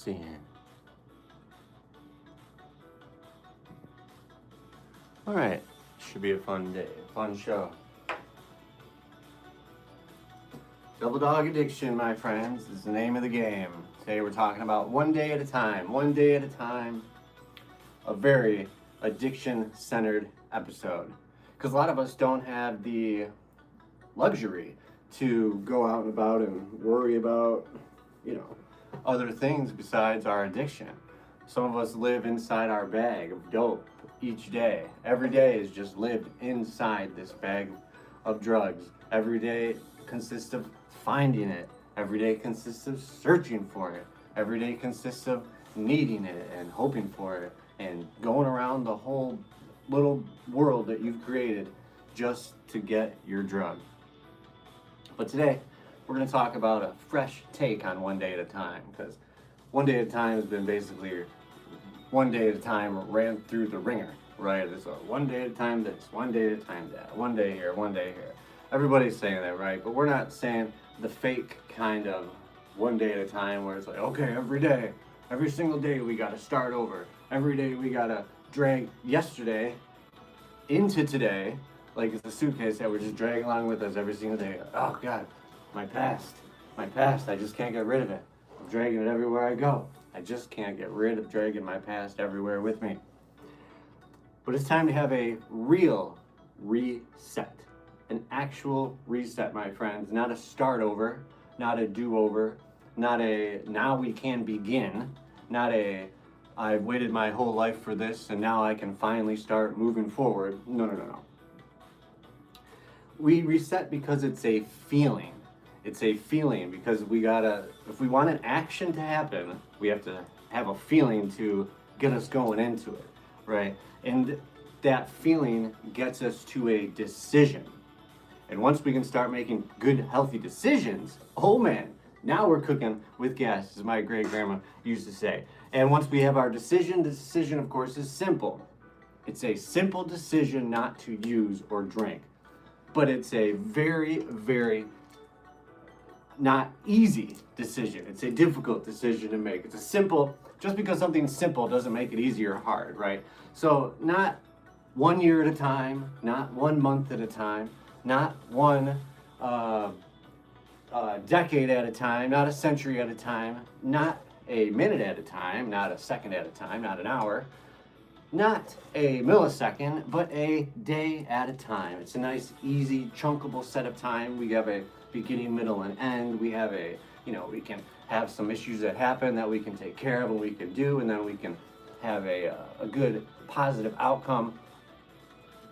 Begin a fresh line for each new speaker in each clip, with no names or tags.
scene. All right, should be a fun day, fun show. Double dog addiction, my friends, is the name of the game. Today we're talking about one day at a time, one day at a time. A very addiction-centered episode. Because a lot of us don't have the luxury to go out and about and worry about, other things besides our addiction. Some of us live inside our bag of dope each day. Every day is just lived inside this bag of drugs. Every day consists of finding it. Every day consists of searching for it. Every day consists of needing it and hoping for it and going around the whole little world that you've created just to get your drug. But today, we're going to talk about a fresh take on one day at a time, because one day at a time has been basically one day at a time ran through the ringer, right? It's a one day at a time this, one day at a time that, one day here, one day here. Everybody's saying that, right? But we're not saying the fake kind of one day at a time where it's like, okay, every day, every single day we got to start over. Every day we got to drag yesterday into today, like it's a suitcase that we're just dragging along with us every single day. Oh God, my past, I just can't get rid of it. I'm dragging it everywhere I go. I just can't get rid of dragging my past everywhere with me. But it's time to have a real reset. An actual reset, my friends. Not a start over, not a do-over, not a now we can begin, not a I've waited my whole life for this and now I can finally start moving forward. No. We reset because it's a feeling. It's a feeling because if we want an action to happen, we have to have a feeling to get us going into it, right? And that feeling gets us to a decision. And once we can start making good, healthy decisions, oh man, now we're cooking with gas, as my great grandma used to say. And once we have our decision, the decision, of course, is simple. It's a simple decision not to use or drink. But it's a very, very not easy decision. It's a difficult decision to make. It's a simple, just because something's simple doesn't make it easy or hard, right? So not 1 year at a time, not 1 month at a time, not one decade at a time, not a century at a time, not a minute at a time, not a second at a time, not an hour, not a millisecond, but a day at a time. It's a nice, easy, chunkable set of time. We have a beginning, middle, and end. We have we can have some issues that happen that we can take care of and we can do, and then we can have a good, positive outcome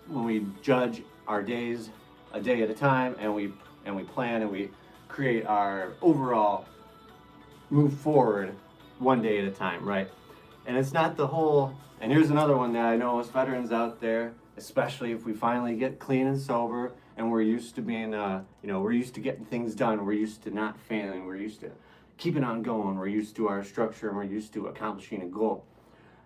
when we judge our days a day at a time, and we plan and we create our overall move forward one day at a time, right? And it's not the whole, and here's another one that I know us veterans out there, especially if we finally get clean and sober and we're used to being, we're used to getting things done, we're used to not failing, we're used to keeping on going, we're used to our structure, and we're used to accomplishing a goal.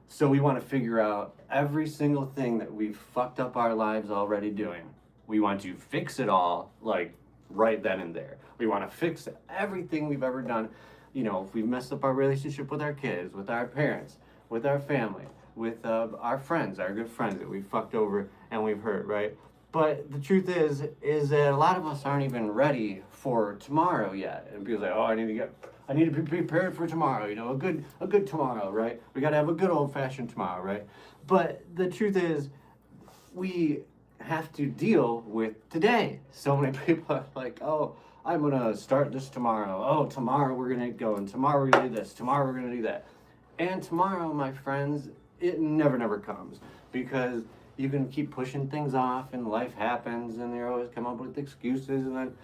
So we want to figure out every single thing that we've fucked up our lives already doing. We want to fix it all, like right then and there. We want to fix everything we've ever done. If we've messed up our relationship with our kids, with our parents, with our family, with our friends, our good friends that we've fucked over and we've hurt, right? But the truth is that a lot of us aren't even ready for tomorrow yet. And people say, oh, I need to be prepared for tomorrow, a good tomorrow, right? We got to have a good old-fashioned tomorrow, right? But the truth is, we have to deal with today. So many people are like, oh, I'm going to start this tomorrow. Oh, tomorrow we're going to go, and tomorrow we're going to do this. Tomorrow we're going to do that. And tomorrow, my friends, it never comes, because you can keep pushing things off and life happens and they always come up with excuses, and then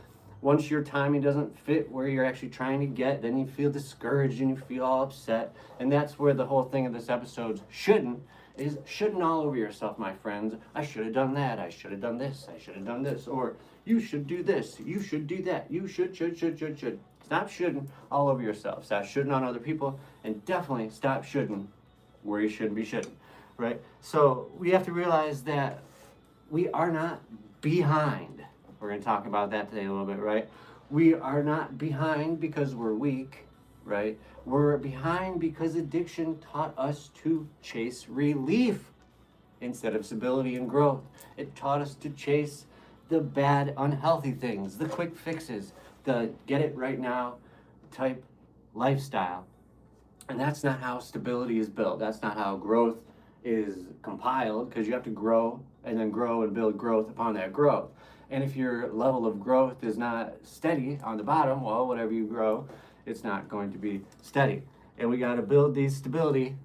once your timing doesn't fit where you're actually trying to get, then you feel discouraged and you feel all upset. And that's where the whole thing of this episode shouldn't all over yourself, my friends. I should have done that. I should have done this. I should have done this. Or you should do this. You should do that. You should. Stop shouldn't all over yourself. Stop shouldn't on other people, and definitely stop shouldn't where you shouldn't be shouldn't, right? So we have to realize that we are not behind. We're going to talk about that today a little bit, right? We are not behind because we're weak. right? We're behind because addiction taught us to chase relief instead of stability and growth. It taught us to chase the bad, unhealthy things, the quick fixes, the get it right now type lifestyle. And that's not how stability is built. That's not how growth is compiled, because you have to grow and build growth upon that growth. And if your level of growth is not steady on the bottom, well, whatever you grow, it's not going to be steady. And we got to build these stability,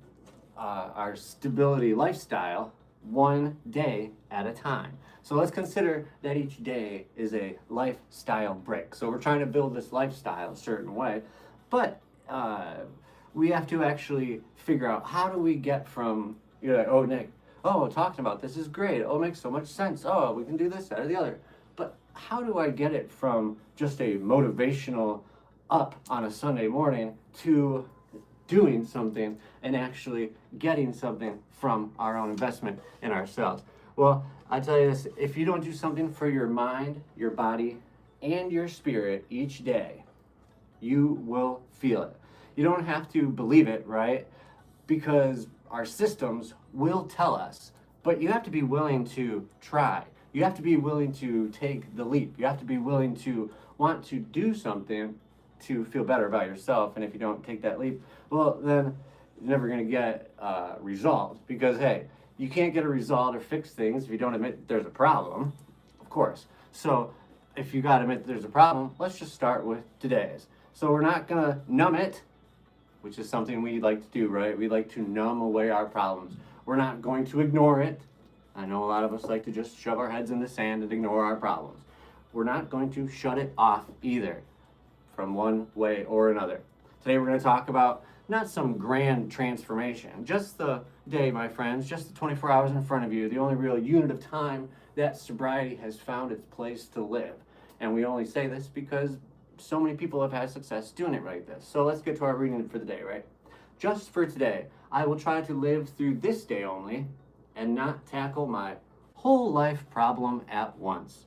our stability lifestyle, one day at a time. So let's consider that each day is a lifestyle brick. So we're trying to build this lifestyle a certain way, but we have to actually figure out, how do we get from, you're like, oh, Nick, oh, talking about this is great. Oh, it makes so much sense. Oh, we can do this, that, or the other. But how do I get it from just a motivational up on a Sunday morning to doing something and actually getting something from our own investment in ourselves? Well, I tell you this, if you don't do something for your mind, your body, and your spirit each day, you will feel it. You don't have to believe it, right? Because our systems will tell us, but you have to be willing to try. You have to be willing to take the leap. You have to be willing to want to do something to feel better about yourself. And if you don't take that leap, well, then you're never going to get results, because, hey, you can't get a result or fix things if you don't admit there's a problem, of course. So if you got to admit there's a problem, let's just start with today's. So we're not going to numb it, which is something we like to do, right? We like to numb away our problems. We're not going to ignore it. I know a lot of us like to just shove our heads in the sand and ignore our problems. We're not going to shut it off either, from one way or another. Today we're going to talk about not some grand transformation, just the day, my friends, just the 24 hours in front of you, the only real unit of time that sobriety has found its place to live. And we only say this because so many people have had success doing it like this. So let's get to our reading for the day, right? Just for today, I will try to live through this day only and not tackle my whole life problem at once.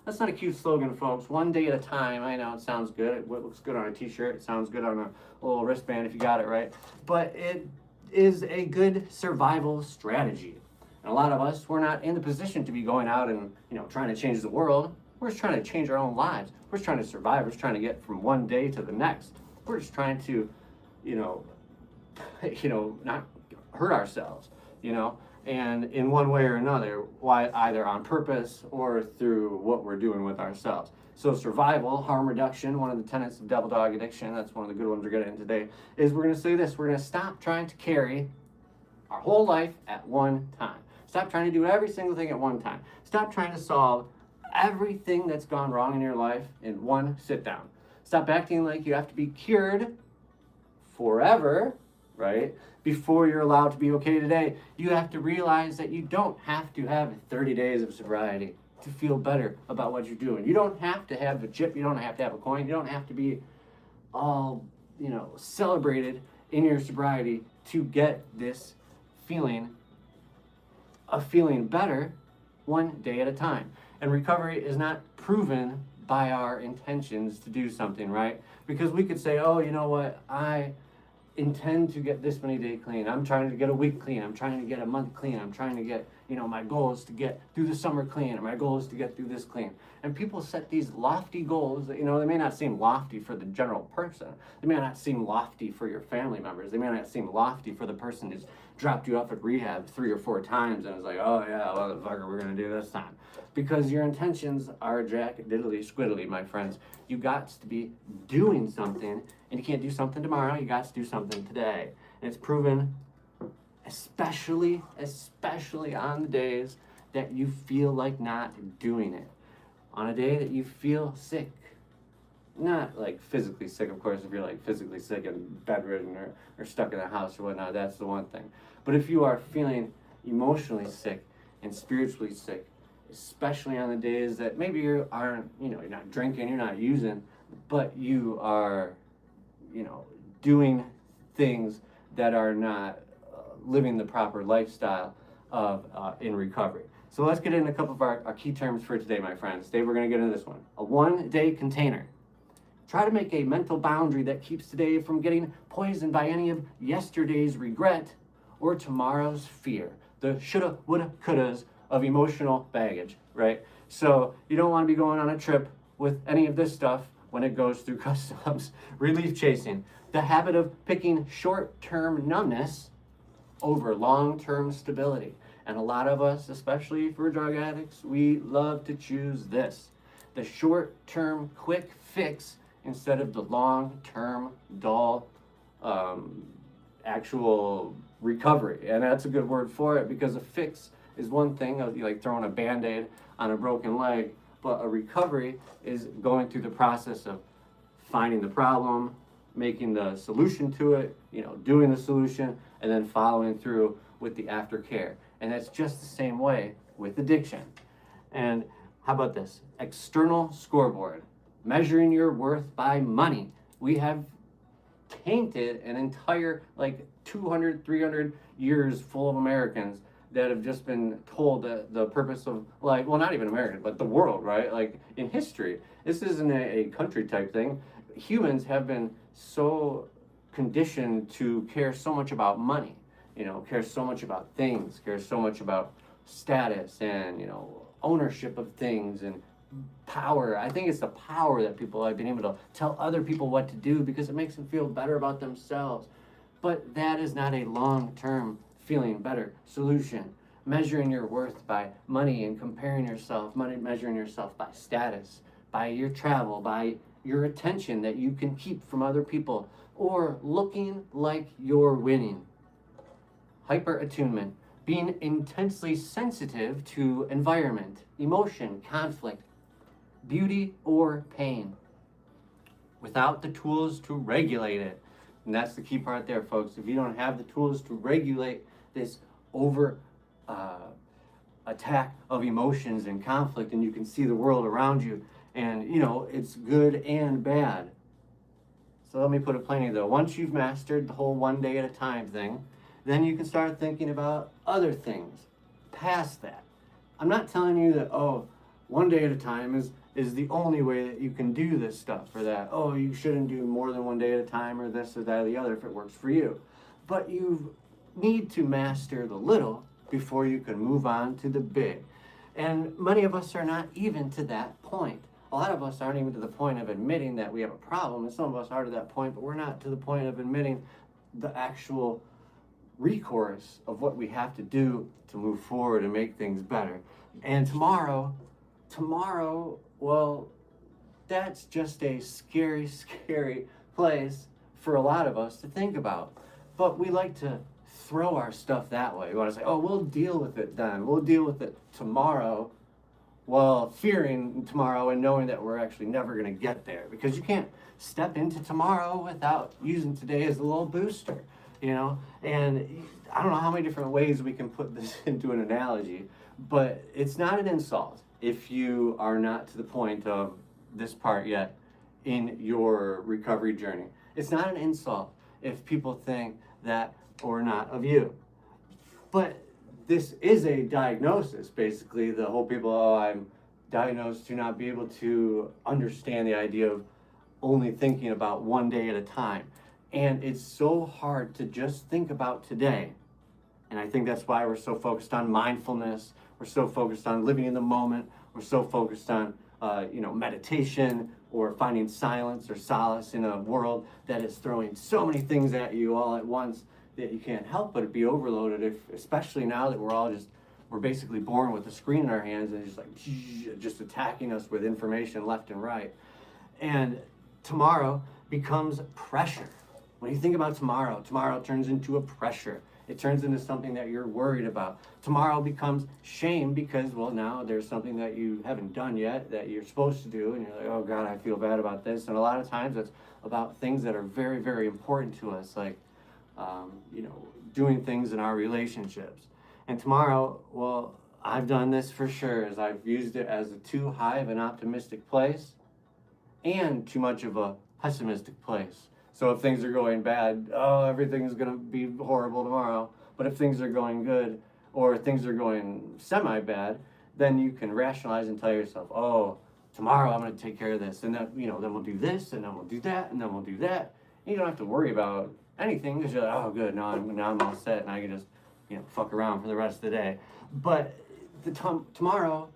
That's not a cute slogan, folks. One day at a time. I know it sounds good. It looks good on a t-shirt. It sounds good on a little wristband if you got it right. But it is a good survival strategy. And a lot of us, we're not in the position to be going out and, trying to change the world. We're just trying to change our own lives. We're just trying to survive. We're just trying to get from one day to the next. We're just trying to, not hurt ourselves, and in one way or another, either on purpose or through what we're doing with ourselves. So survival, harm reduction, one of the tenets of devil dog addiction, that's one of the good ones we're getting today, is we're going to say this: we're going to stop trying to carry our whole life at one time. Stop trying to do every single thing at one time. Stop trying to solve everything that's gone wrong in your life in one sit down. Stop acting like you have to be cured forever, right? Before you're allowed to be okay today. You have to realize that you don't have to have 30 days of sobriety to feel better about what you're doing. You don't have to have a chip. You don't have to have a coin. You don't have to be all, celebrated in your sobriety to get this feeling of feeling better one day at a time. And recovery is not proven by our intentions to do something, right? Because we could say, oh, you know what, I intend to get this many days clean. I'm trying to get a week clean. I'm trying to get a month clean. I'm trying to get, my goal is to get through the summer clean. And my goal is to get through this clean. And people set these lofty goals that, they may not seem lofty for the general person. They may not seem lofty for your family members. They may not seem lofty for the person who's dropped you off at rehab 3 or 4 times and is like, oh yeah, motherfucker, we're going to do this time. Because your intentions are jack diddly squiddly, my friends. You got to be doing something, and you can't do something tomorrow. You got to do something today. And it's proven, especially on the days that you feel like not doing it. On a day that you feel sick. Not like physically sick, of course. If you're like physically sick and bedridden or stuck in a house or whatnot, that's the one thing. But if you are feeling emotionally sick and spiritually sick, especially on the days that maybe you aren't, you're not drinking, you're not using, but you are, doing things that are not living the proper lifestyle of in recovery. So let's get into a couple of our key terms for today, my friends. Today we're going to get into this one. A one-day container. Try to make a mental boundary that keeps today from getting poisoned by any of yesterday's regret or tomorrow's fear. The shoulda, woulda, couldas of emotional baggage, right? So you don't want to be going on a trip with any of this stuff when it goes through customs. Relief chasing. The habit of picking short-term numbness over long-term stability. And a lot of us, especially for drug addicts, we love to choose this. The short-term quick fix instead of the long-term dull actual recovery. And that's a good word for it, because a fix is one thing, like throwing a Band-Aid on a broken leg, but a recovery is going through the process of finding the problem, making the solution to it, doing the solution, and then following through with the aftercare. And that's just the same way with addiction. And how about this? External scoreboard. Measuring your worth by money. We have tainted an entire 200, 300 years full of Americans that have just been told that the purpose of not even American, but the world, right? Like in history, this isn't a country type thing. Humans have been so conditioned to care so much about money, care so much about things, care so much about status and, ownership of things and power. I think it's the power that people have been able to tell other people what to do because it makes them feel better about themselves. But that is not a long-term feeling better solution. Measuring your worth by money and comparing yourself, measuring yourself by status, by your travel, by your attention that you can keep from other people, or looking like you're winning. Hyper-attunement. Being intensely sensitive to environment, emotion, conflict, beauty, or pain, without the tools to regulate it. And that's the key part there, folks. If you don't have the tools to regulate this over attack of emotions and conflict, and you can see the world around you, and it's good and bad. So let me put it plainly though. Once you've mastered the whole one day at a time thing, then you can start thinking about other things past that. I'm not telling you that, one day at a time is the only way that you can do this stuff, or that, you shouldn't do more than one day at a time, or this or that or the other if it works for you. But you need to master the little before you can move on to the big. And many of us are not even to that point. A lot of us aren't even to the point of admitting that we have a problem, and some of us are to that point, but we're not to the point of admitting the actual recourse of what we have to do to move forward and make things better. And tomorrow, well, that's just a scary, scary place for a lot of us to think about. But we like to throw our stuff that way. We want to say, we'll deal with it then. We'll deal with it tomorrow, while fearing tomorrow and knowing that we're actually never going to get there. Because you can't step into tomorrow without using today as a little booster. And I don't know how many different ways we can put this into an analogy, but it's not an insult if you are not to the point of this part yet in your recovery journey. It's not an insult if people think that or not of you. But this is a diagnosis, basically. The whole people, I'm diagnosed to not be able to understand the idea of only thinking about one day at a time. And it's so hard to just think about today. And I think that's why we're so focused on mindfulness. We're so focused on living in the moment. We're so focused on, meditation or finding silence or solace in a world that is throwing so many things at you all at once that you can't help but be overloaded. Especially now that we're basically born with a screen in our hands and just attacking us with information left and right. And tomorrow becomes pressure. When you think about tomorrow turns into a pressure. It turns into something that you're worried about. Tomorrow becomes shame because, now there's something that you haven't done yet that you're supposed to do, and you're like, oh God, I feel bad about this. And a lot of times it's about things that are very, very important to us, like, doing things in our relationships. And tomorrow, I've done this for sure, as I've used it as a too high of an optimistic place and too much of a pessimistic place. So if things are going bad, everything is going to be horrible tomorrow. But if things are going good, or things are going semi-bad, then you can rationalize and tell yourself, tomorrow I'm going to take care of this, and then, then we'll do this, and then we'll do that, and then we'll do that. And you don't have to worry about anything because you're like, oh, good, now I'm all set, and I can just, fuck around for the rest of the day. But tomorrow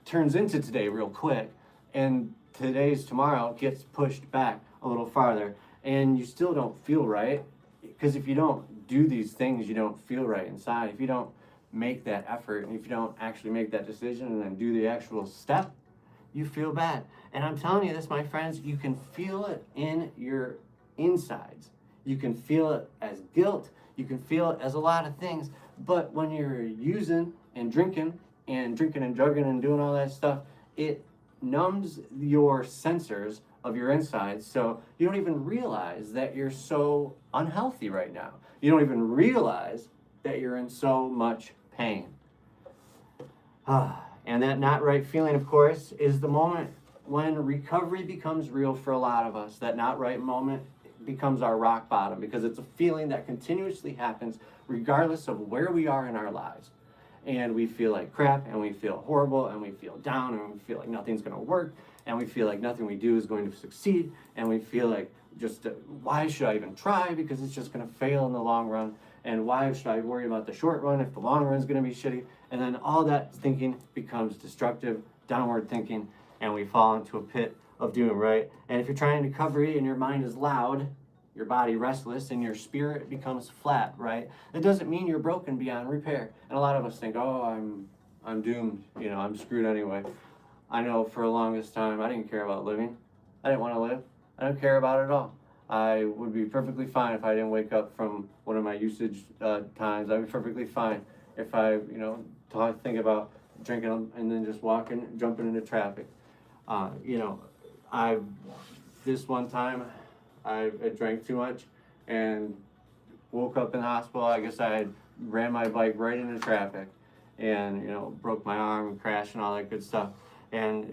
turns into today real quick, and today's tomorrow gets pushed back a little farther, and you still don't feel right, because if you don't do these things, you don't feel right inside. If you don't make that effort, and if you don't actually make that decision and then do the actual step, you feel bad. And I'm telling you this, my friends, you can feel it in your insides. You can feel it as guilt. You can feel it as a lot of things. But when you're using and drinking and drugging and doing all that stuff, it numbs your sensors of your insides, so you don't even realize that you're so unhealthy right now. You don't even realize that you're in so much pain. And that not right feeling, of course, is the moment when recovery becomes real for a lot of us. That not right moment becomes our rock bottom, because it's a feeling that continuously happens regardless of where we are in our lives. And we feel like crap, and we feel horrible, and we feel down, and we feel like nothing's going to work, and we feel like nothing we do is going to succeed, and we feel like just why should I even try, because it's just going to fail in the long run, and why should I worry about the short run if the long run is going to be shitty? And then all that thinking becomes destructive, downward thinking, and we fall into a pit of doom, right? And if you're trying recovery and your mind is loud, your body restless, and your spirit becomes flat, right? It doesn't mean you're broken beyond repair. And a lot of us think, oh, I'm doomed, I'm screwed anyway. I know for the longest time, I didn't care about living. I didn't want to live. I don't care about it at all. I would be perfectly fine if I didn't wake up from one of my usage times. I'd be perfectly fine if I, think about drinking and then just jumping into traffic. This one time, I drank too much and woke up in the hospital. I guess I had ran my bike right into traffic and, broke my arm and crashed and all that good stuff. And,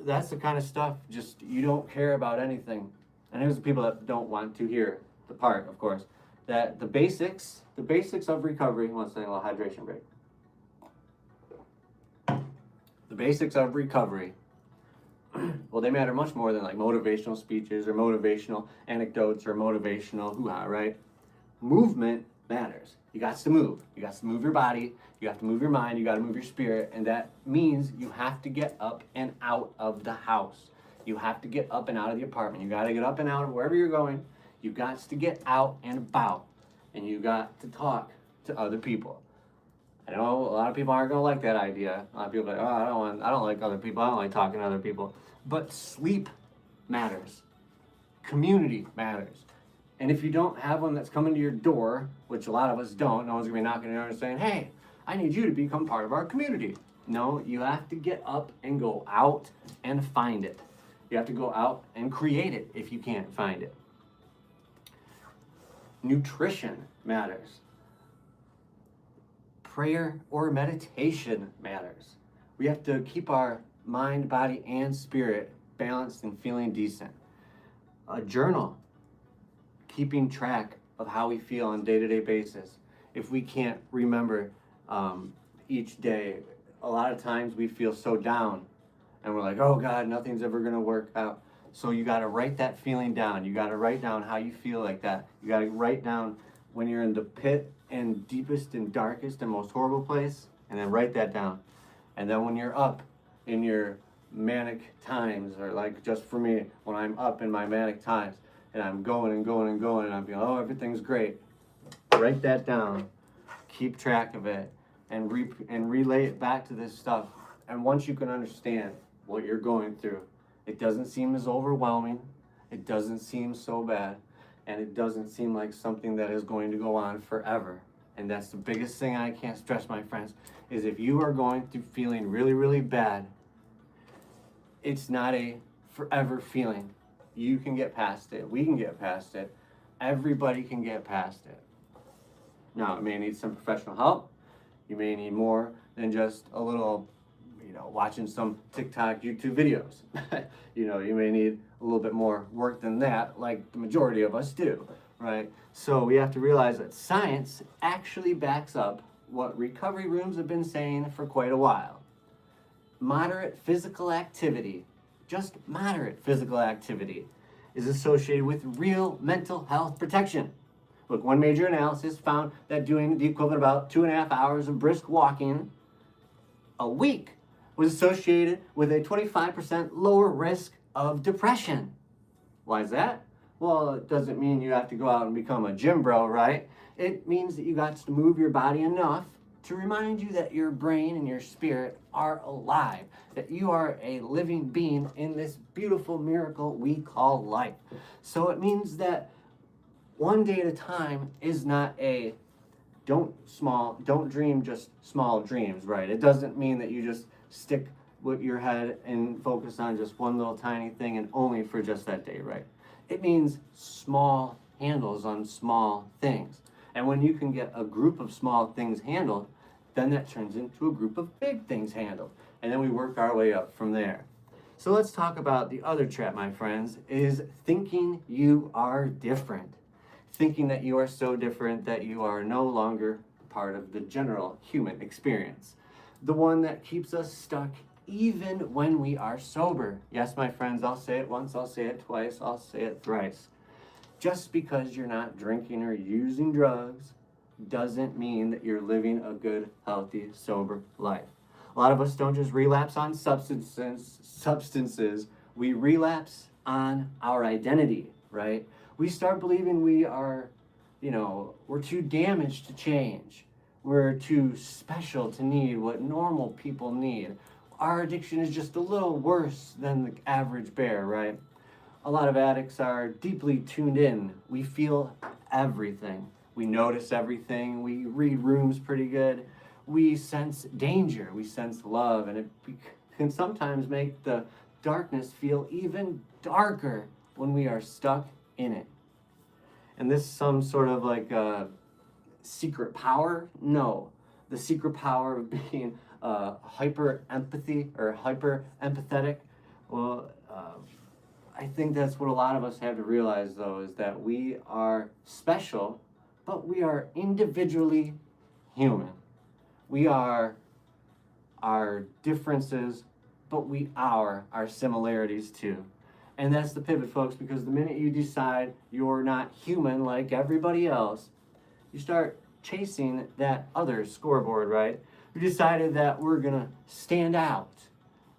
that's the kind of stuff just you don't care about anything. And here's the people that don't want to hear the part, of course, that the basics of recovery, let's take a little hydration break. The basics of recovery, well, they matter much more than like motivational speeches or motivational anecdotes or motivational hoo-ha, right? Movement matters. You got to move. You got to move your body. You have to move your mind. You got to move your spirit. And that means you have to get up and out of the house. You have to get up and out of the apartment. You got to get up and out of wherever you're going. You got to get out and about. And you got to talk to other people. I know a lot of people aren't going to like that idea. A lot of people are like, oh, I don't like other people. I don't like talking to other people. But sleep matters. Community matters. And if you don't have one that's coming to your door, which a lot of us don't, no one's going to be knocking on your door and saying, hey, I need you to become part of our community. No, you have to get up and go out and find it. You have to go out and create it if you can't find it. Nutrition matters. Prayer or meditation matters. We have to keep our mind, body, and spirit balanced and feeling decent. A journal, keeping track of how we feel on a day-to-day basis. If we can't remember each day, a lot of times we feel so down and we're like, oh God, nothing's ever gonna work out. So you gotta write that feeling down. You gotta write down how you feel like that. You gotta write down when you're in the pit and deepest and darkest and most horrible place, and then write that down. And then when you're up in your manic times, or like just for me, when I'm up in my manic times and I'm going and going and going and I'm feeling, oh, everything's great, write that down, keep track of it, and relay it back to this stuff. And once you can understand what you're going through, it doesn't seem as overwhelming, it doesn't seem so bad, and it doesn't seem like something that is going to go on forever. And that's the biggest thing I can't stress, my friends, is if you are going through feeling really, really bad, it's not a forever feeling. You can get past it. We can get past it. Everybody can get past it. Now, it may need some professional help. You may need more than just a little, watching some TikTok, YouTube videos. You may need a little bit more work than that, like the majority of us do, right? So we have to realize that science actually backs up what recovery rooms have been saying for quite a while. Moderate physical activity just moderate physical activity is associated with real mental health protection. Look, one major analysis found that doing the equivalent of about 2.5 hours of brisk walking a week was associated with a 25% lower risk of depression. Why is that? Well, it doesn't mean you have to go out and become a gym bro, right? It means that you got to move your body enough to remind you that your brain and your spirit are alive, that you are a living being in this beautiful miracle we call life. So it means that one day at a time is not a don't dream just small dreams, right? It doesn't mean that you just stick with your head and focus on just one little tiny thing and only for just that day, right? It means small handles on small things. And when you can get a group of small things handled, then that turns into a group of big things handled. And then we work our way up from there. So let's talk about the other trap, my friends, is thinking you are different. Thinking that you are so different that you are no longer part of the general human experience. The one that keeps us stuck even when we are sober. Yes, my friends, I'll say it once, I'll say it twice, I'll say it thrice. Just because you're not drinking or using drugs doesn't mean that you're living a good, healthy, sober life. A lot of us don't just relapse on substances, we relapse on our identity, right? We start believing we are, we're too damaged to change. We're too special to need what normal people need. Our addiction is just a little worse than the average bear, right? A lot of addicts are deeply tuned in. We feel everything. We notice everything. We read rooms pretty good. We sense danger. We sense love. And it can sometimes make the darkness feel even darker when we are stuck in it. And this some sort of like secret power? No. The secret power of being hyper empathy or hyper empathetic. Well, I think that's what a lot of us have to realize, though, is that we are special, but we are individually human. We are our differences, but we are our similarities too. And that's the pivot, folks, because the minute you decide you're not human like everybody else, you start chasing that other scoreboard, right? We decided that we're going to stand out,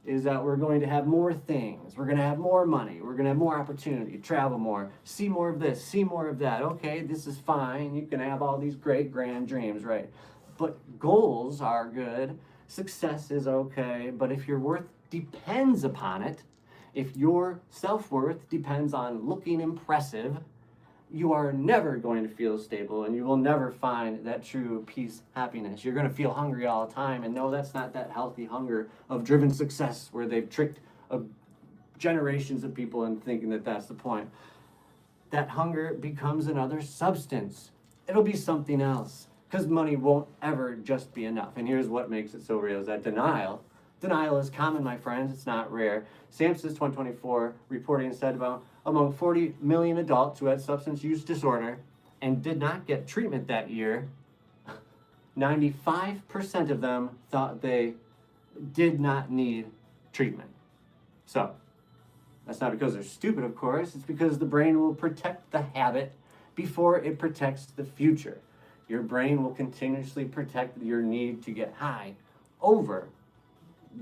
is that we're going to have more things, we're going to have more money, we're going to have more opportunity, travel more, see more of this, see more of that. Okay, this is fine. You can have all these great grand dreams, right? But goals are good. Success is okay. But if your worth depends upon it, if your self-worth depends on looking impressive, you are never going to feel stable and you will never find that true peace, happiness. You're going to feel hungry all the time. And no, that's not that healthy hunger of driven success where they've tricked generations of people into thinking that that's the point. That hunger becomes another substance. It'll be something else because money won't ever just be enough. And here's what makes it so real is that denial. Denial is common, my friends. It's not rare. SAMHSA's 2024 reporting said about among 40 million adults who had substance use disorder and did not get treatment that year, 95% of them thought they did not need treatment. So, that's not because they're stupid, of course. It's because the brain will protect the habit before it protects the future. Your brain will continuously protect your need to get high over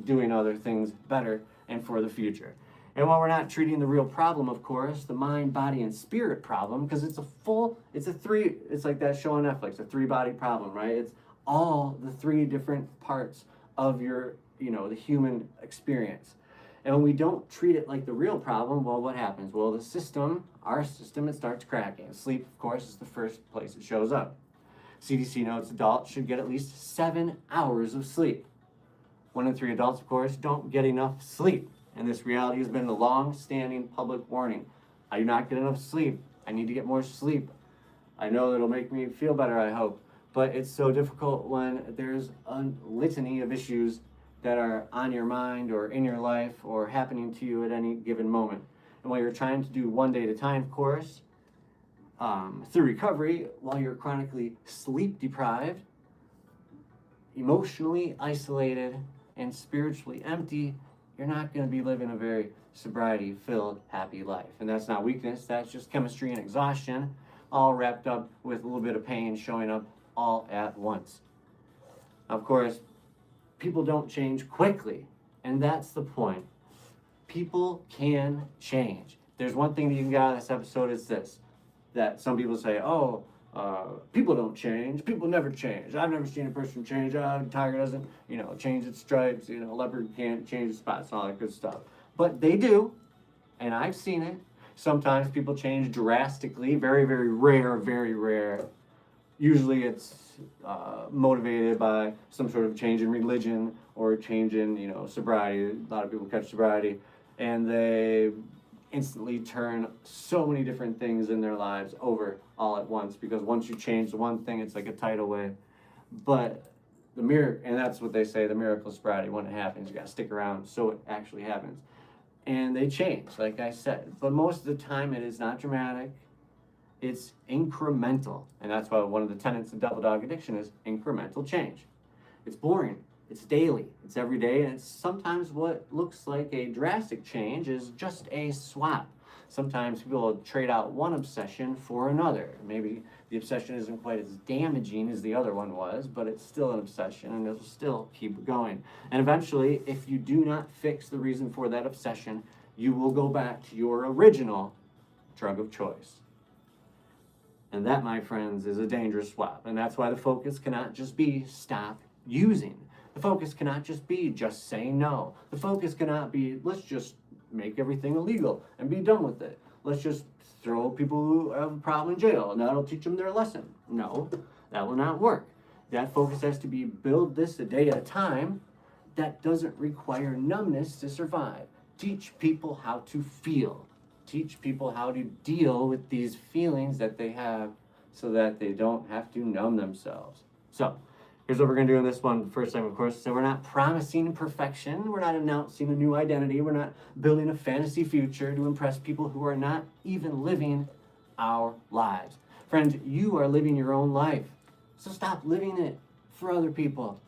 doing other things better and for the future. And while we're not treating the real problem, of course, the mind, body, and spirit problem, because it's like that show on Netflix, a 3-body problem, right? It's all the 3 different parts of your, the human experience. And when we don't treat it like the real problem, well, what happens? Well, our system, it starts cracking. Sleep, of course, is the first place it shows up. CDC notes adults should get at least 7 hours of sleep. 1 in 3 adults, of course, don't get enough sleep. And this reality has been a long-standing public warning. I do not get enough sleep. I need to get more sleep. I know it'll make me feel better, I hope. But it's so difficult when there's a litany of issues that are on your mind or in your life or happening to you at any given moment. And while you're trying to do one day at a time, of course, through recovery, while you're chronically sleep deprived, emotionally isolated, and spiritually empty, you're not going to be living a very sobriety-filled, happy life. And that's not weakness, that's just chemistry and exhaustion, all wrapped up with a little bit of pain showing up all at once. Of course, people don't change quickly, and that's the point. People can change. There's one thing that you can get out of this episode is this, that some people say, oh, people don't change. People never change. I've never seen a person change. Tiger doesn't, change its stripes. Leopard can't change its spots and all that good stuff. But they do, and I've seen it. Sometimes people change drastically. Very, very rare, very rare. Usually it's motivated by some sort of change in religion or change in, sobriety. A lot of people catch sobriety, and they instantly turn so many different things in their lives over all at once, because once you change the one thing, it's like a tidal wave. But the miracle, and that's what they say, the miracle of sobriety, when it happens, you got to stick around so it actually happens. And they change, like I said. But most of the time, it is not dramatic. It's incremental. And that's why one of the tenets of double dog addiction is incremental change. It's boring. It's daily. It's every day. And it's sometimes what looks like a drastic change is just a swap. Sometimes people will trade out one obsession for another. Maybe the obsession isn't quite as damaging as the other one was, but it's still an obsession, and it'll still keep going. And eventually, if you do not fix the reason for that obsession, you will go back to your original drug of choice. And that, my friends, is a dangerous swap. And that's why the focus cannot just be stop using. The focus cannot just be just saying no. The focus cannot be let's just make everything illegal and be done with it. Let's just throw people who have a problem in jail and that'll teach them their lesson. No, that will not work. That focus has to be build this a day at a time. That doesn't require numbness to survive. Teach people how to feel. Teach people how to deal with these feelings that they have so that they don't have to numb themselves. So, here's what we're going to do in this one. First time, of course, so we're not promising perfection. We're not announcing a new identity. We're not building a fantasy future to impress people who are not even living our lives. Friends, you are living your own life. So stop living it for other people.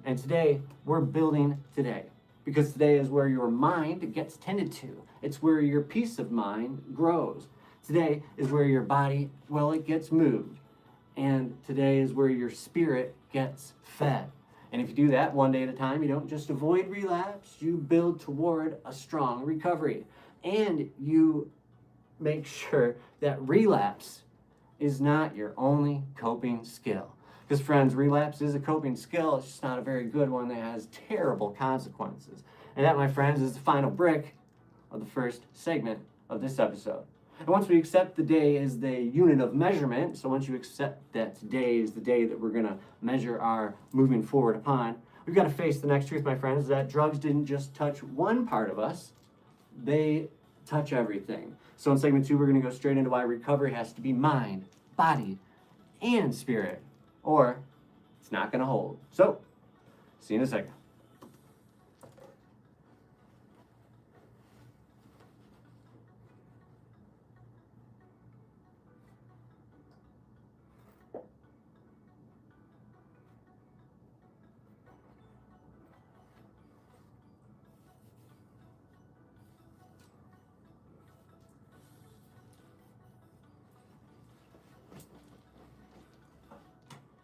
And today, we're building today. Because today is where your mind gets tended to. It's where your peace of mind grows. Today is where your body, it gets moved. And today is where your spirit gets fed. And if you do that one day at a time, you don't just avoid relapse, you build toward a strong recovery. And you make sure that relapse is not your only coping skill. Because friends, relapse is a coping skill, it's just not a very good one that has terrible consequences. And that, my friends, is the final brick of the first segment of this episode. And once we accept the day as the unit of measurement, so once you accept that today is the day that we're going to measure our moving forward upon, we've got to face the next truth, my friends, that drugs didn't just touch one part of us, they touch everything. So in segment 2, we're going to go straight into why recovery has to be mind, body, and spirit, or it's not going to hold. So, see you in a second.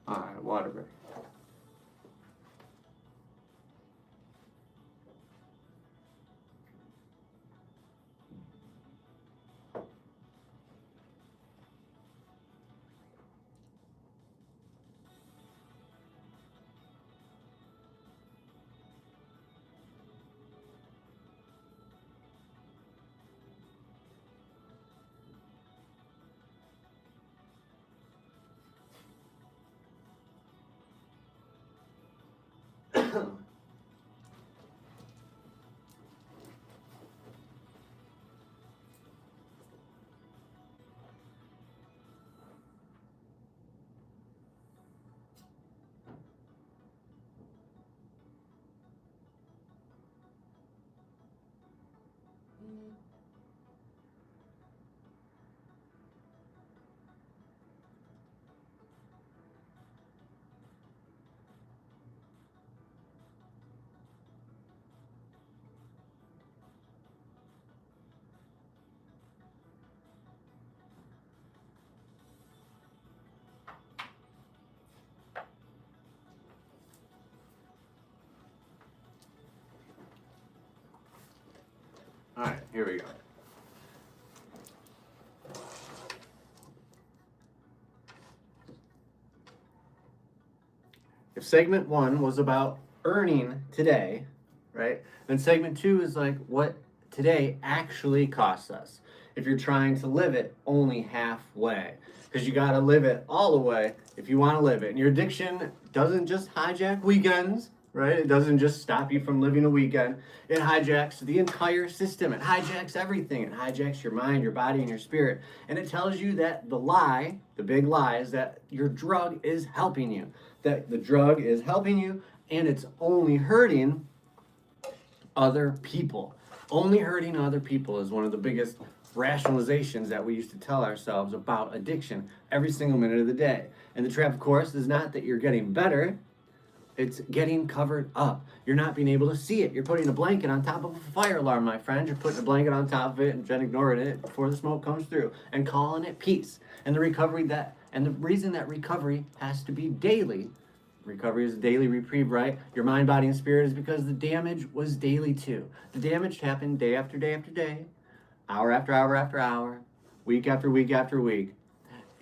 All right, water break. Here we go. If segment 1 was about earning today, right? Then segment 2 is like what today actually costs us. If you're trying to live it only halfway, because you got to live it all the way if you want to live it. And your addiction doesn't just hijack weekends, right? It doesn't just stop you from living a weekend. It hijacks the entire system. It hijacks everything. It hijacks your mind, your body, and your spirit. And it tells you that the lie, the big lie, is that your drug is helping you. That the drug is helping you, and it's only hurting other people. Only hurting other people is one of the biggest rationalizations that we used to tell ourselves about addiction every single minute of the day. And the trap, of course, is not that you're getting better. It's getting covered up. You're not being able to see it. You're putting a blanket on top of a fire alarm, my friend. You're putting a blanket on top of it and then ignoring it before the smoke comes through and calling it peace. And the reason that recovery has to be daily. Recovery is a daily reprieve, right? Your mind, body, and spirit is because the damage was daily too. The damage happened day after day after day, hour after hour after hour, week after week after week.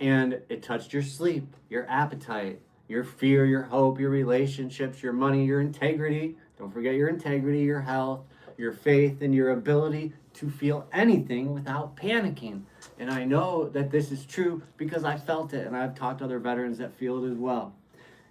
And it touched your sleep, your appetite, your fear, your hope, your relationships, your money, your integrity. Don't forget your integrity, your health, your faith, and your ability to feel anything without panicking. And I know that this is true because I felt it, and I've talked to other veterans that feel it as well.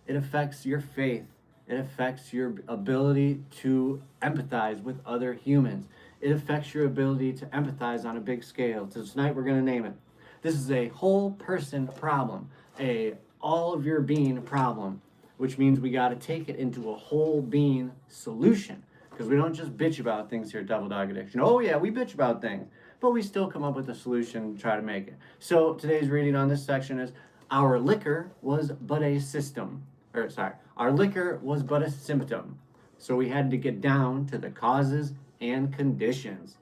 It affects your faith. It affects your ability to empathize with other humans. It affects your ability to empathize on a big scale. So tonight we're going to name it. This is a whole person problem, a all of your being problem, which means we got to take it into a whole being solution, because we don't just bitch about things here at Double Dog Addiction. Oh yeah, we bitch about things, but we still come up with a solution and try to make it. So today's reading on this section is, our liquor was but a our liquor was but a symptom. So we had to get down to the causes and conditions.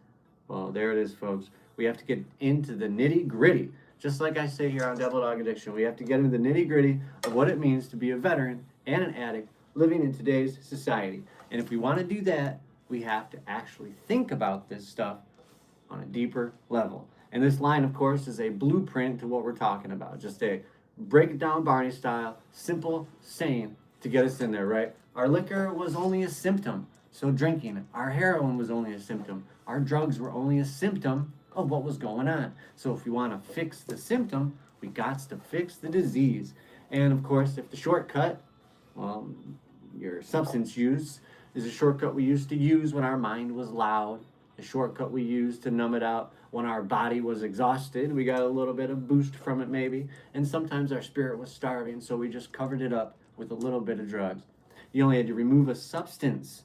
Well, there it is, folks. We have to get into the nitty gritty. Just like I say here on Double Dog Addiction, we have to get into the nitty gritty of what it means to be a veteran and an addict living in today's society. And if we want to do that, we have to actually think about this stuff on a deeper level. And this line, of course, is a blueprint to what we're talking about. Just a break it down Barney style, simple saying to get us in there, right? Our liquor was only a symptom. So drinking, our heroin was only a symptom. Our drugs were only a symptom of what was going on. So if we want to fix the symptom, we got to fix the disease. And of course, if the shortcut, well, your substance use is a shortcut we used to use when our mind was loud, a shortcut we used to numb it out when our body was exhausted. We got a little bit of boost from it maybe, and sometimes our spirit was starving, so we just covered it up with a little bit of drugs. You only had to remove a substance,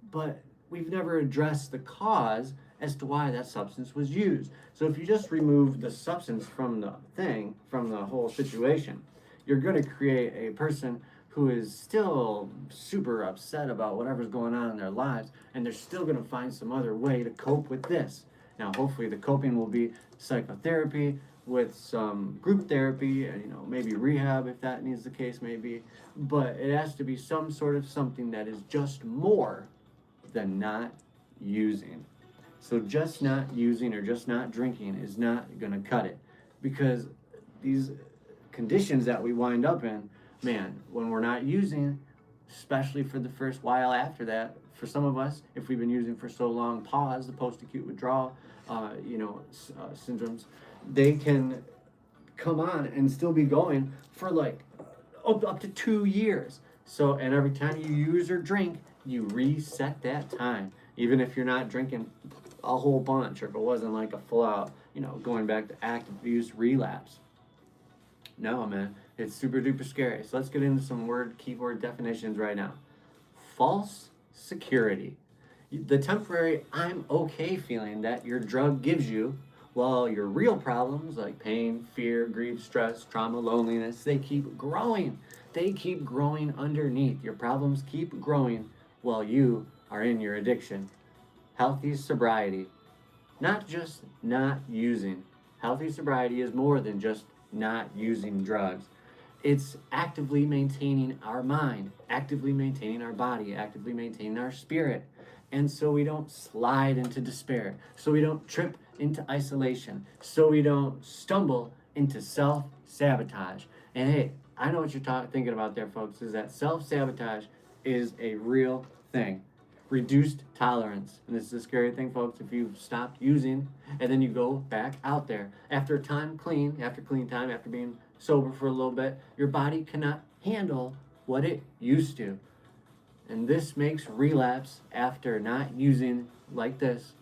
but we've never addressed the cause as to why that substance was used. So if you just remove the substance from the thing, from the whole situation, you're going to create a person who is still super upset about whatever's going on in their lives, and they're still going to find some other way to cope with this. Now, hopefully the coping will be psychotherapy with some group therapy, and maybe rehab if that needs the case, maybe. But it has to be some sort of something that is just more than not using. So just not using or just not drinking is not going to cut it, because these conditions that we wind up in, man, when we're not using, especially for the first while after that, for some of us, if we've been using for so long, pause, the post-acute withdrawal, syndromes, they can come on and still be going for like up to 2 years. So, and every time you use or drink, you reset that time. Even if you're not drinking a whole bunch, or if it wasn't like a full out, going back to active use relapse. No, man, it's super duper scary. So let's get into some keyword definitions right now. False security. The temporary I'm okay feeling that your drug gives you, while your real problems like pain, fear, grief, stress, trauma, loneliness, they keep growing. They keep growing underneath. Your problems keep growing while you are in your addiction. Healthy sobriety. Not just not using. Healthy sobriety is more than just not using drugs. It's actively maintaining our mind, actively maintaining our body, actively maintaining our spirit. And so we don't slide into despair, so we don't trip into isolation, so we don't stumble into self-sabotage. And hey, I know what you're thinking about there, folks, is that self-sabotage is a real thing. Reduced tolerance. And this is a scary thing, folks, if you've stopped using and then you go back out there. After clean time, after being sober for a little bit, your body cannot handle what it used to. And this makes relapse after not using like this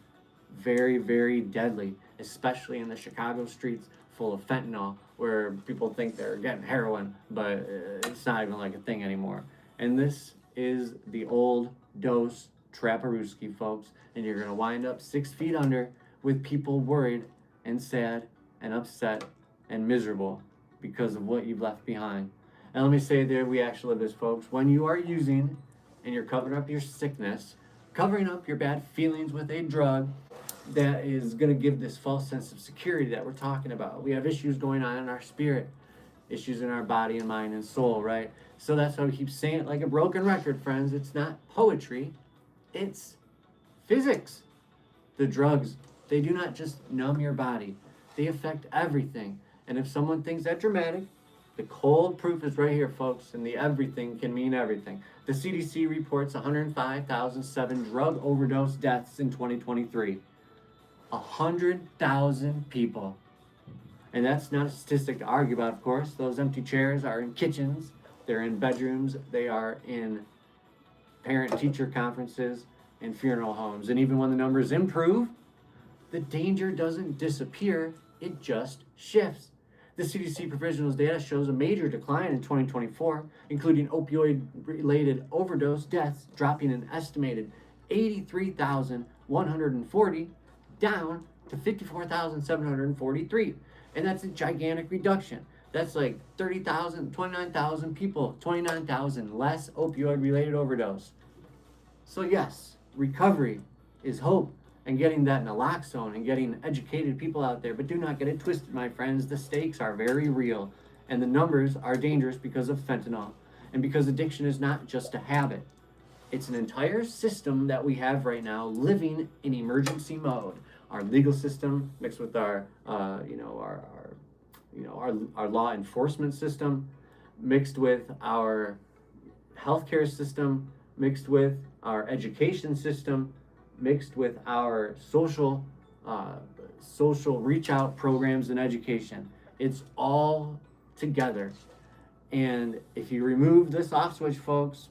very, very deadly, especially in the Chicago streets full of fentanyl, where people think they're getting heroin, but it's not even like a thing anymore. And this is the old dose Traparuski, folks, and you're going to wind up 6 feet under with people worried and sad and upset and miserable because of what you've left behind. And let me say there, we actually live this, folks. When you are using and you're covering up your sickness, covering up your bad feelings with a drug that is going to give this false sense of security that we're talking about. We have issues going on in our spirit, issues in our body and mind and soul, right? So that's why we keep saying it like a broken record, friends. It's not poetry. It's physics. The drugs, they do not just numb your body. They affect everything. And if someone thinks that dramatic, the cold proof is right here, folks, and the everything can mean everything. The CDC reports 105,007 drug overdose deaths in 2023. 100,000 people. And that's not a statistic to argue about, of course. Those empty chairs are in kitchens, they're in bedrooms, they are in parent-teacher conferences and funeral homes. And even when the numbers improve, the danger doesn't disappear, it just shifts. The CDC provisionals data shows a major decline in 2024, including opioid-related overdose deaths dropping an estimated 83,140 down to 54,743. And that's a gigantic reduction. That's like 30,000, 29,000 people, 29,000 less opioid-related overdose. So yes, recovery is hope and getting that naloxone and getting educated people out there. But do not get it twisted, my friends. The stakes are very real and the numbers are dangerous because of fentanyl and because addiction is not just a habit. It's an entire system that we have right now living in emergency mode. Our legal system mixed with our law enforcement system, mixed with our healthcare system, mixed with our education system, mixed with our social reach out programs and education. It's all together. And if you remove this off switch, folks,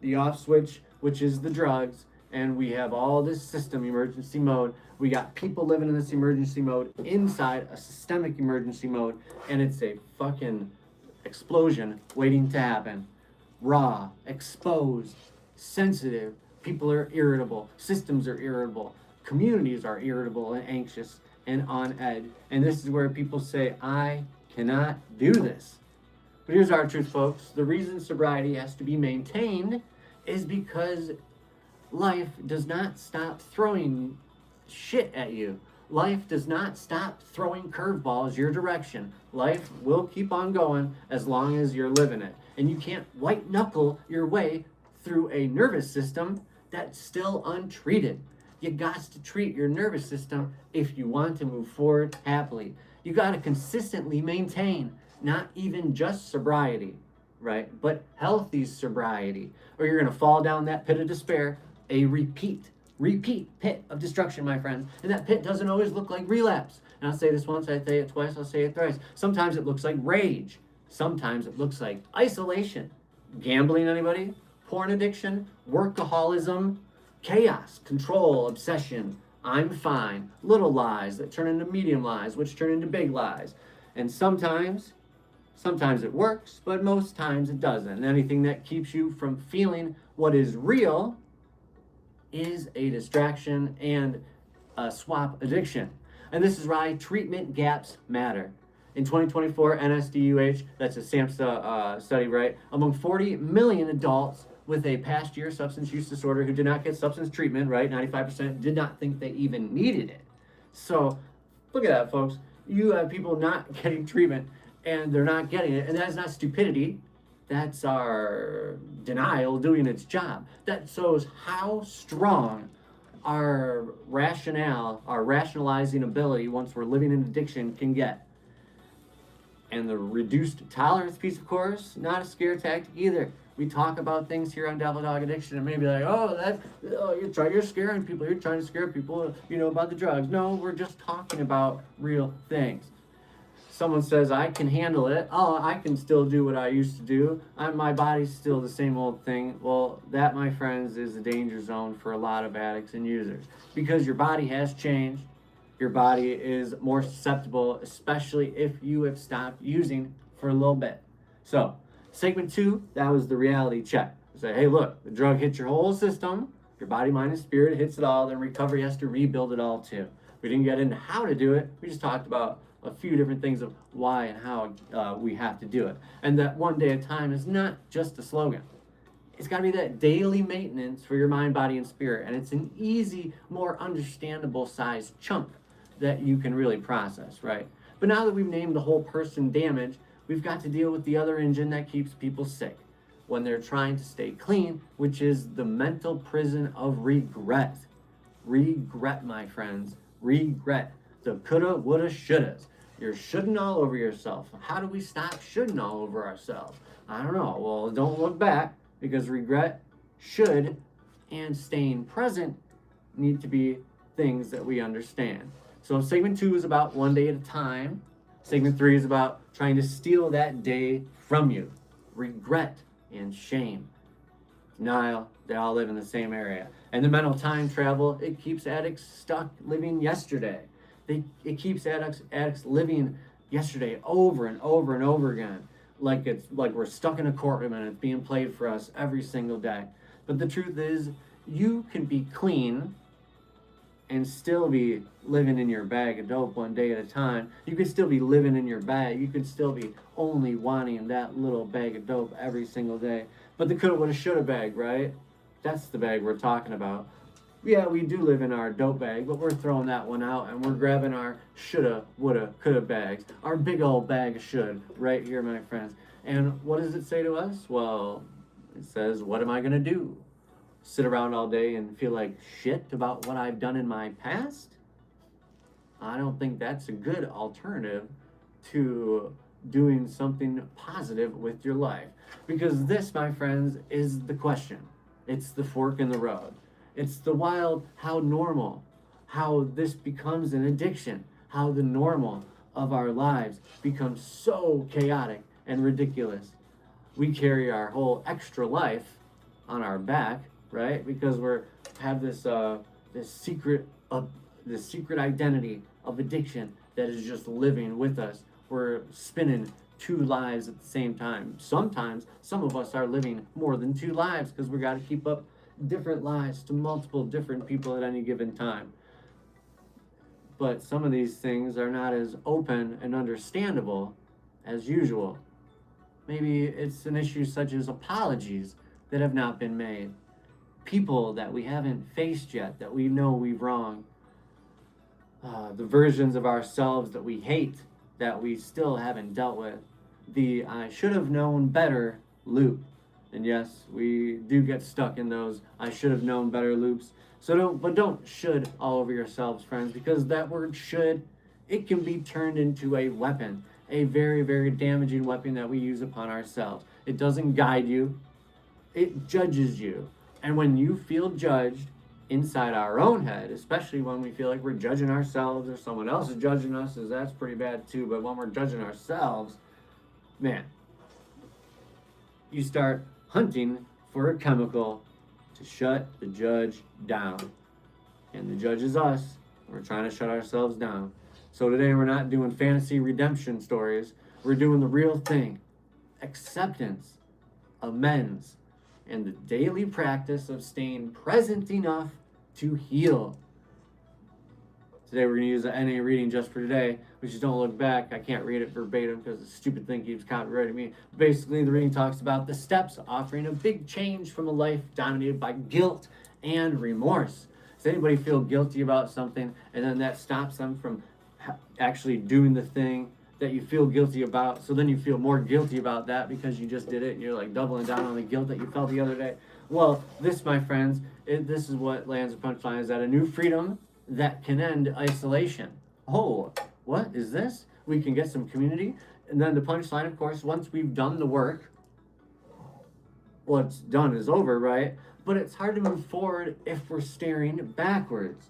the off switch, which is the drugs, and we have all this system emergency mode, we got people living in this emergency mode inside a systemic emergency mode, and it's a fucking explosion waiting to happen. Raw, exposed, sensitive, people are irritable, systems are irritable, communities are irritable and anxious and on edge. And this is where people say, I cannot do this. But here's our truth, folks. The reason sobriety has to be maintained is because life does not stop throwing shit at you. Life does not stop throwing curveballs your direction. Life will keep on going as long as you're living it. And you can't white knuckle your way through a nervous system that's still untreated. You got to treat your nervous system if you want to move forward happily. You got to consistently maintain, not even just sobriety, right? But healthy sobriety, or you're going to fall down that pit of despair, a repeat pit of destruction, my friends. And that pit doesn't always look like relapse. And I'll say this once, I say it twice, I'll say it thrice. Sometimes it looks like rage. Sometimes it looks like isolation. Gambling, anybody? Porn addiction, workaholism, chaos, control, obsession, I'm fine, little lies that turn into medium lies, which turn into big lies. And sometimes it works, but most times it doesn't. And anything that keeps you from feeling what is real is a distraction and a swap addiction. And this is why treatment gaps matter. In 2024, NSDUH, that's a SAMHSA study, right? Among 40 million adults with a past year substance use disorder who did not get substance treatment, right? 95% did not think they even needed it. So look at that, folks. You have people not getting treatment and they're not getting it. And that is not stupidity. That's our denial doing its job. That shows how strong our rationale, our rationalizing ability once we're living in addiction can get. And the reduced tolerance piece, of course, not a scare tactic either. We talk about things here on Devil Dog Addiction and maybe like, you're scaring people. You're trying to scare people, about the drugs. No, we're just talking about real things. Someone says, I can handle it. Oh, I can still do what I used to do. My body's still the same old thing. Well, that, my friends, is a danger zone for a lot of addicts and users because your body has changed. Your body is more susceptible, especially if you have stopped using for a little bit. So, segment 2, that was the reality check. Say, hey, look, the drug hits your whole system. Your body, mind, and spirit hits it all. Then recovery has to rebuild it all too. We didn't get into how to do it. We just talked about a few different things of why and how we have to do it. And that one day at a time is not just a slogan. It's got to be that daily maintenance for your mind, body, and spirit. And it's an easy, more understandable size chunk that you can really process, right? But now that we've named the whole person damage, we've got to deal with the other engine that keeps people sick when they're trying to stay clean, which is the mental prison of regret. Regret, my friends. Regret. The coulda, woulda, shouldas. You're shoulding all over yourself. How do we stop shoulding all over ourselves? I don't know. Well, don't look back because regret, should, and staying present need to be things that we understand. So segment 2 is about one day at a time. Segment 3 is about trying to steal that day from you. Regret and shame. Denial, they all live in the same area. And the mental time travel, it keeps addicts stuck living yesterday. It keeps addicts living yesterday over and over and over again. Like we're stuck in a courtroom and it's being played for us every single day. But the truth is, you can be clean and still be living in your bag of dope one day at a time. You can still be living in your bag. You can still be only wanting that little bag of dope every single day. But the coulda, woulda, shoulda bag, right? That's the bag we're talking about. Yeah, we do live in our dope bag, but we're throwing that one out and we're grabbing our shoulda, woulda, coulda bags. Our big old bag of should right here, my friends. And what does it say to us? Well, it says, what am I gonna do? Sit around all day and feel like shit about what I've done in my past? I don't think that's a good alternative to doing something positive with your life. Because this, my friends, is the question. It's the fork in the road. It's the wild, how normal, how this becomes an addiction, how the normal of our lives becomes so chaotic and ridiculous. We carry our whole extra life on our back, right? Because have this secret identity of addiction that is just living with us. We're spinning 2 lives at the same time. Sometimes some of us are living more than 2 lives because we got to keep up different lives to multiple different people at any given time. But some of these things are not as open and understandable as usual. Maybe it's an issue such as apologies that have not been made. People that we haven't faced yet, that we know we've wronged. The versions of ourselves that we hate, that we still haven't dealt with. The I should have known better loop. And yes, we do get stuck in those I should have known better loops. So don't should all over yourselves, friends, because that word should, it can be turned into a weapon, a very, very damaging weapon that we use upon ourselves. It doesn't guide you, it judges you. And when you feel judged inside our own head, especially when we feel like we're judging ourselves or someone else is judging us, as that's pretty bad too, but when we're judging ourselves, man, you start hunting for a chemical to shut the judge down. And the judge is us. We're trying to shut ourselves down. So today we're not doing fantasy redemption stories. We're doing the real thing. Acceptance, amends, and the daily practice of staying present enough to heal. Today we're going to use the NA reading just for today, which is don't look back. I can't read it verbatim because the stupid thing keeps copyrighting me. Basically, the reading talks about the steps offering a big change from a life dominated by guilt and remorse. Does anybody feel guilty about something and then that stops them from actually doing the thing that you feel guilty about. So then you feel more guilty about that because you just did it and you're like doubling down on the guilt that you felt the other day. Well, this, my friends, this is what lands a punchline, is that a new freedom that can end isolation. Oh, what is this? We can get some community. And then the punchline, of course, once we've done the work, what's done is over, right? But it's hard to move forward if we're staring backwards.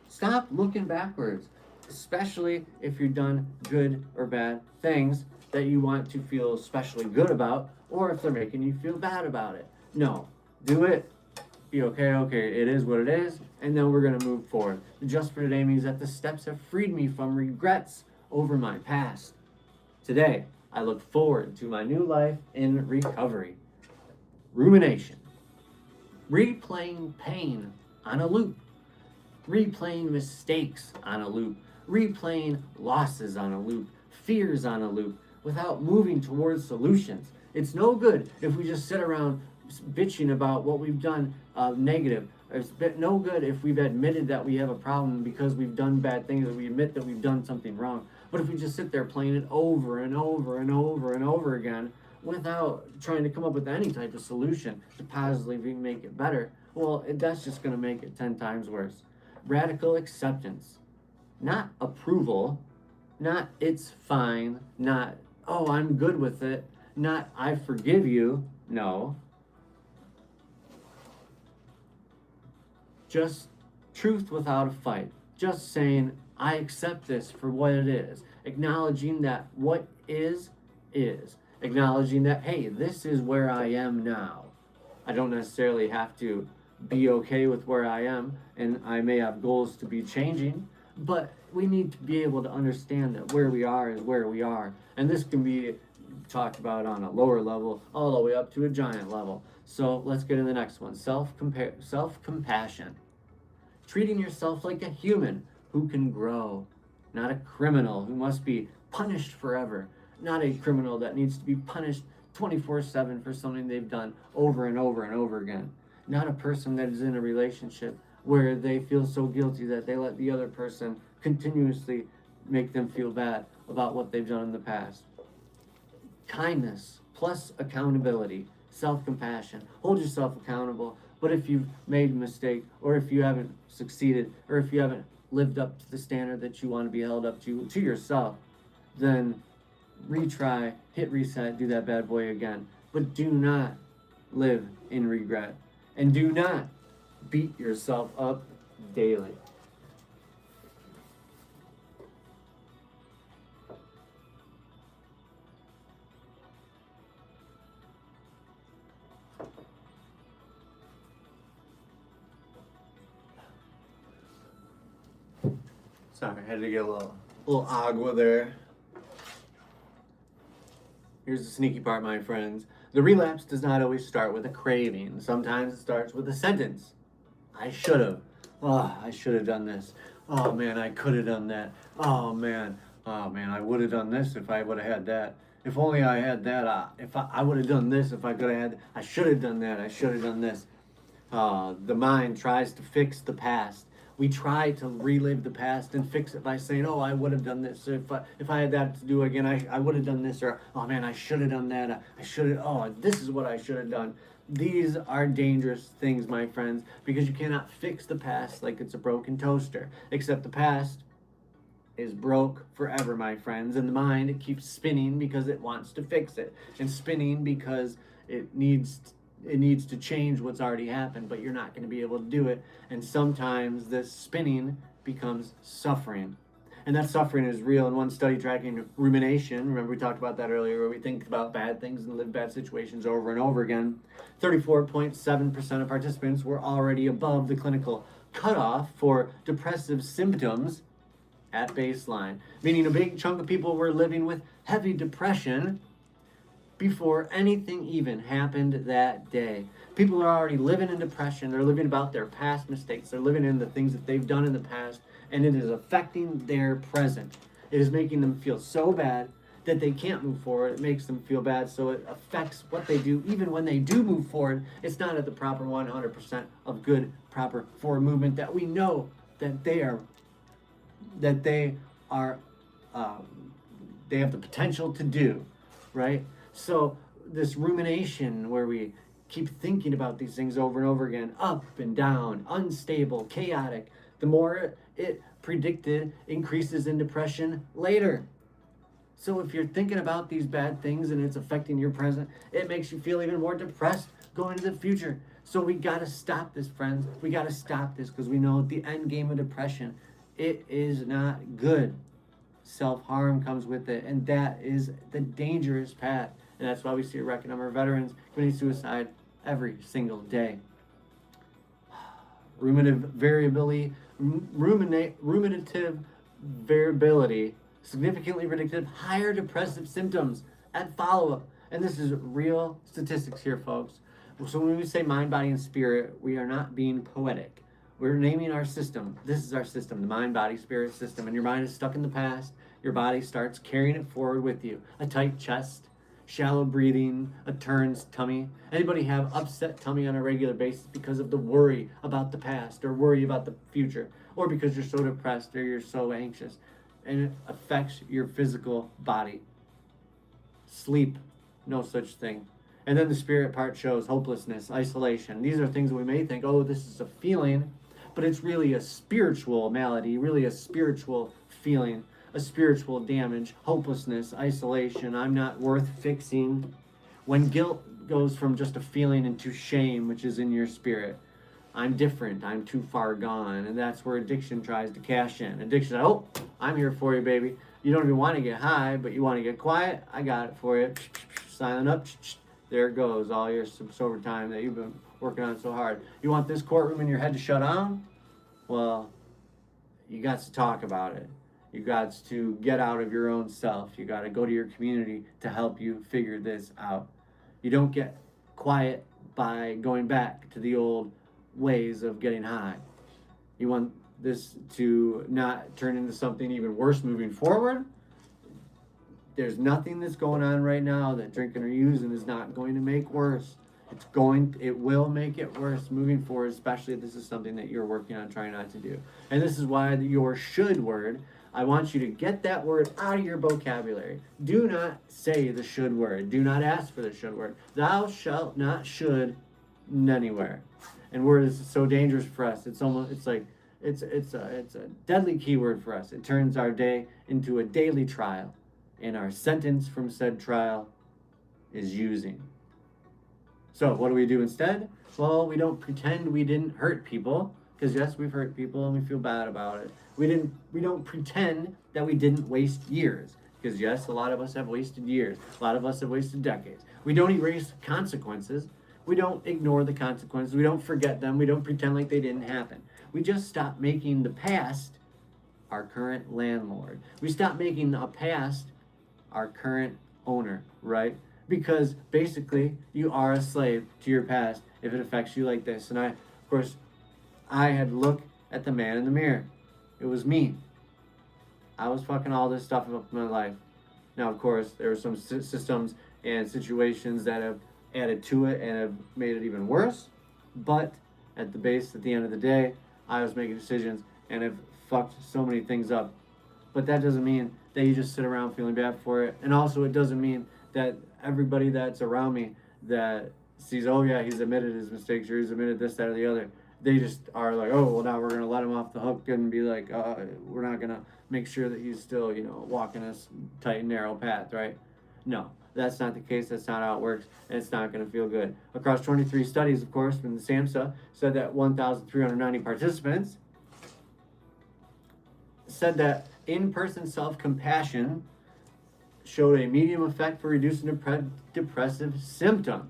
Stop looking backwards, especially if you've done good or bad things that you want to feel especially good about, or if they're making you feel bad about it. No, do it. Be okay, it is what it is, and then we're going to move forward. Just for today means that the steps have freed me from regrets over my past. Today, I look forward to my new life in recovery. Rumination. Replaying pain on a loop. Replaying mistakes on a loop. Replaying losses on a loop. Fears on a loop, without moving towards solutions. It's no good if we just sit around bitching about what we've done negative. It's no good if we've admitted that we have a problem because we've done bad things, that we admit that we've done something wrong. But if we just sit there playing it over and over and over and over again without trying to come up with any type of solution to positively make it better, well, that's just going to make it 10 times worse. Radical acceptance. Not approval, not it's fine, not, oh, I'm good with it, not I forgive you. No. Just truth without a fight. Just saying, I accept this for what it is. Acknowledging that what is. Acknowledging that, hey, this is where I am now. I don't necessarily have to be okay with where I am, and I may have goals to be changing, but we need to be able to understand that where we are is where we are. And this can be talked about on a lower level all the way up to a giant level. So let's get to the next one. Self-compassion. Treating yourself like a human who can grow, not a criminal who must be punished forever, not a criminal that needs to be punished 24/7 for something they've done over and over and over again, not a person that is in a relationship where they feel so guilty that they let the other person continuously make them feel bad about what they've done in the past. Kindness plus accountability. Self-compassion. Hold yourself accountable. But if you've made a mistake, or if you haven't succeeded, or if you haven't lived up to the standard that you want to be held up to yourself, then retry, hit reset, do that bad boy again. But do not live in regret. And do not beat yourself up daily. Sorry, I had to get a little agua there. Here's the sneaky part, my friends. The relapse does not always start with a craving. Sometimes it starts with a sentence. I should have. Oh, I should have done this. Oh man, I could have done that. Oh man, I would have done this if I would have had that. If only I had that. If I would have done this if I could have had. I should have done that. I should have done this. The mind tries to fix the past. We try to relive the past and fix it by saying, oh, I would have done this. If I had that to do again, I would have done this. Or, oh, man, I should have done that. This is what I should have done. These are dangerous things, my friends, because you cannot fix the past like it's a broken toaster. Except the past is broke forever, my friends. And the mind, it keeps spinning because it wants to fix it. And spinning because it needs to change what's already happened, but you're not going to be able to do it. And sometimes this spinning becomes suffering. And that suffering is real. In one study tracking rumination, remember we talked about that earlier, where we think about bad things and live bad situations over and over again, 34.7% of participants were already above the clinical cutoff for depressive symptoms at baseline, meaning a big chunk of people were living with heavy depression before anything even happened that day. People are already living in depression. They're living about their past mistakes. They're living in the things that they've done in the past, and it is affecting their present. It is making them feel so bad that they can't move forward. It makes them feel bad, so it affects what they do. Even when they do move forward, it's not at the proper 100% of good, proper forward movement that we know that they are they have the potential to do, right? So this rumination where we keep thinking about these things over and over again, up and down, unstable, chaotic, the more it predicted increases in depression later. So if you're thinking about these bad things and it's affecting your present, it makes you feel even more depressed going into the future. So we got to stop this, friends. We got to stop this, because we know the end game of depression, it is not good. Self-harm comes with it, and that is the dangerous path. And that's why we see a record number of veterans committing suicide every single day. Ruminative variability significantly predicted higher depressive symptoms at follow-up. And this is real statistics here, folks. So when we say mind, body, and spirit, we are not being poetic. We're naming our system. This is our system, the mind, body, spirit system. And your mind is stuck in the past. Your body starts carrying it forward with you. A tight chest, shallow breathing, a turned tummy. Anybody have upset tummy on a regular basis because of the worry about the past, or worry about the future, or because you're so depressed or you're so anxious? And it affects your physical body. Sleep, no such thing. And then the spirit part shows hopelessness, isolation. These are things that we may think, oh, this is a feeling, but it's really a spiritual malady, really a spiritual feeling, a spiritual damage, hopelessness, isolation. I'm not worth fixing. When guilt goes from just a feeling into shame, which is in your spirit, I'm different, I'm too far gone. And that's where addiction tries to cash in. Addiction, oh, I'm here for you, baby. You don't even want to get high, but you want to get quiet. I got it for you. Silent up. There it goes, all your sober time that you've been working on so hard. You want this courtroom in your head to shut down? Well, you got to talk about it. You got to get out of your own self. You got to go to your community to help you figure this out. You don't get quiet by going back to the old ways of getting high. You want this to not turn into something even worse moving forward? There's nothing that's going on right now that drinking or using is not going to make worse. It will make it worse moving forward, especially if this is something that you're working on trying not to do. And this is why your should word, I want you to get that word out of your vocabulary. Do not say the should word. Do not ask for the should word. Thou shalt not should anywhere. And word is so dangerous for us. It's a deadly keyword for us. It turns our day into a daily trial. And our sentence from said trial is using. So what do we do instead? Well, we don't pretend we didn't hurt people, because yes, we've hurt people and we feel bad about it. We don't pretend that we didn't waste years, because yes, a lot of us have wasted years. A lot of us have wasted decades. We don't erase consequences. We don't ignore the consequences. We don't forget them. We don't pretend like they didn't happen. We just stop making the past our current landlord. We stop making the past our current owner, right? Because basically you are a slave to your past if it affects you like this. And I had to look at the man in the mirror. It was me. I was fucking all this stuff up in my life. Now, of course, there were some systems and situations that have added to it and have made it even worse. But at the end of the day, I was making decisions and have fucked so many things up. But that doesn't mean that you just sit around feeling bad for it. And also, it doesn't mean that everybody that's around me that sees, oh yeah, he's admitted his mistakes, or he's admitted this, that, or the other, they just are like, oh, well, now we're going to let him off the hook and be like, we're not going to make sure that he's still, walking this tight and narrow path, right? No, that's not the case. That's not how it works, and it's not going to feel good. Across 23 studies, of course, from the SAMHSA, said that 1,390 participants said that in-person self-compassion showed a medium effect for reducing depressive symptoms.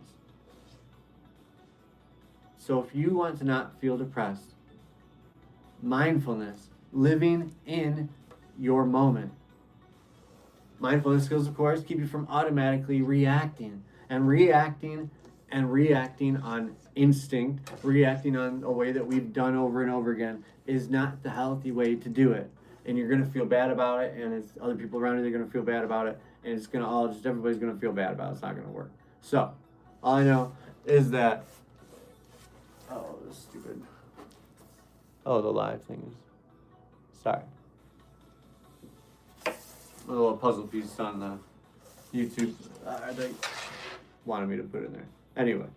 So if you want to not feel depressed, mindfulness, living in your moment. Mindfulness skills, of course, keep you from automatically reacting on instinct, reacting on a way that we've done over and over again is not the healthy way to do it. And you're going to feel bad about it, and it's other people around you, they're going to feel bad about it, and it's going to everybody's going to feel bad about it. It's not going to work. So, all I know is that, the live thing is, sorry. a little puzzle piece on the YouTube. They wanted me to put in there. Anyway,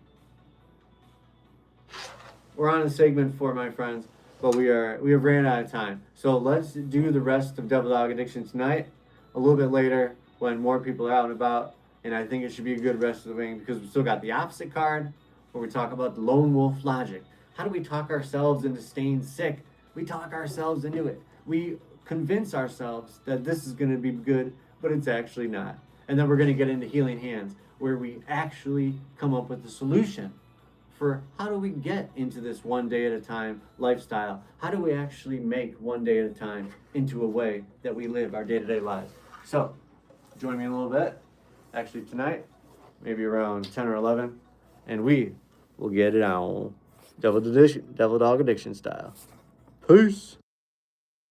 we're on to segment 4, my friends, but we have ran out of time. So let's do the rest of Devil Dog Addiction tonight, a little bit later when more people are out and about, and I think it should be a good rest of the wing because we still got the opposite card where we talk about the lone wolf logic. How do we talk ourselves into staying sick? We talk ourselves into it. We convince ourselves that this is going to be good, but it's actually not. And then we're going to get into healing hands, where we actually come up with a solution for how do we get into this one day at a time lifestyle? How do we actually make one day at a time into a way that we live our day-to-day lives? So, join me in a little bit, actually tonight, maybe around 10 or 11, and we will get it on Devil Dog Addiction style. Peace.